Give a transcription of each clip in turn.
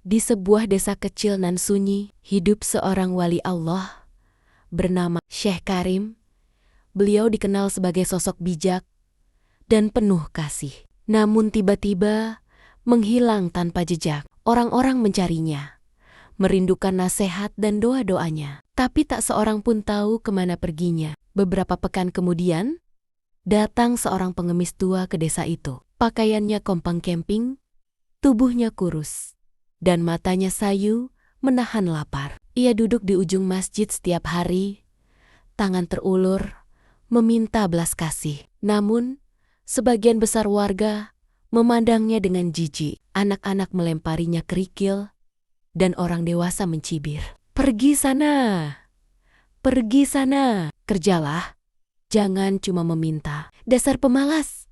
Di sebuah desa kecil nan sunyi, hidup seorang wali Allah bernama Syekh Karim. Beliau dikenal sebagai sosok bijak dan penuh kasih. Namun tiba-tiba menghilang tanpa jejak. Orang-orang mencarinya, merindukan nasihat dan doa-doanya. Tapi tak seorang pun tahu kemana perginya. Beberapa pekan kemudian, datang seorang pengemis tua ke desa itu. Pakaiannya kompang camping, tubuhnya kurus, dan matanya sayu menahan lapar. Ia duduk di ujung masjid setiap hari, tangan terulur, meminta belas kasih. Namun, sebagian besar warga memandangnya dengan jijik. Anak-anak melemparinya kerikil, dan orang dewasa mencibir. Pergi sana, kerjalah. Jangan cuma meminta. Dasar pemalas.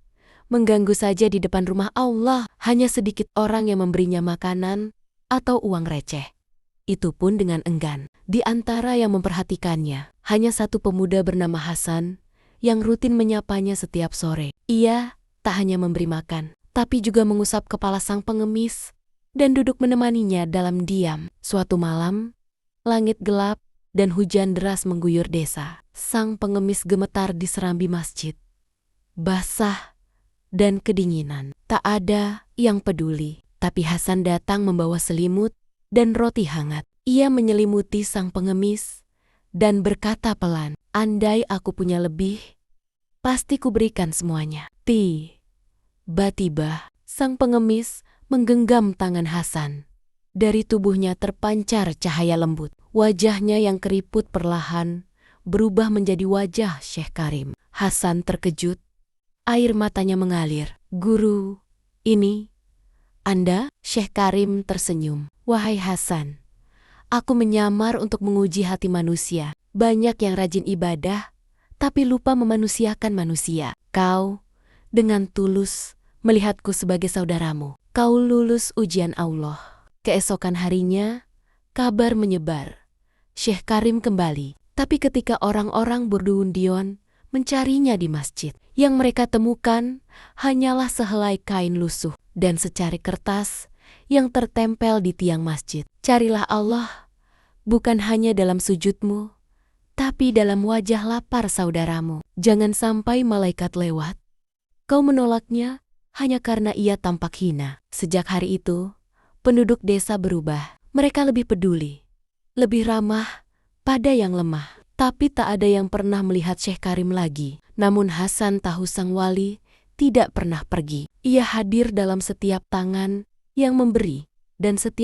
Mengganggu saja di depan rumah Allah. Hanya sedikit orang yang memberinya makanan atau uang receh. Itu pun dengan enggan. Di antara yang memperhatikannya, hanya satu pemuda bernama Hasan yang rutin menyapanya setiap sore. Ia tak hanya memberi makan, tapi juga mengusap kepala sang pengemis dan duduk menemaninya dalam diam. Suatu malam, langit gelap dan hujan deras mengguyur desa. Sang pengemis gemetar di serambi masjid, basah dan kedinginan. Tak ada yang peduli, tapi Hasan datang membawa selimut dan roti hangat. Ia menyelimuti sang pengemis dan berkata pelan, "Andai aku punya lebih, pasti kuberikan semuanya." Tiba-tiba, sang pengemis menggenggam tangan Hasan. Dari tubuhnya terpancar cahaya lembut. Wajahnya yang keriput perlahan berubah menjadi wajah Syekh Karim. Hasan terkejut, air matanya mengalir. "Guru, ini Anda?" Syekh Karim tersenyum. "Wahai Hasan, aku menyamar untuk menguji hati manusia. Banyak yang rajin ibadah, tapi lupa memanusiakan manusia. Kau dengan tulus melihatku sebagai saudaramu. Kau lulus ujian Allah." Keesokan harinya, kabar menyebar. Syekh Karim kembali. Tapi ketika orang-orang berduyun-duyun mencarinya di masjid, yang mereka temukan hanyalah sehelai kain lusuh dan secari kertas yang tertempel di tiang masjid. "Carilah Allah, bukan hanya dalam sujudmu, tapi dalam wajah lapar saudaramu. Jangan sampai malaikat lewat, kau menolaknya hanya karena ia tampak hina." Sejak hari itu, penduduk desa berubah. Mereka lebih peduli, lebih ramah pada yang lemah. Tapi tak ada yang pernah melihat Syekh Karim lagi. Namun Hasan tahu sang wali tidak pernah pergi. Ia hadir dalam setiap tangan yang memberi dan setiap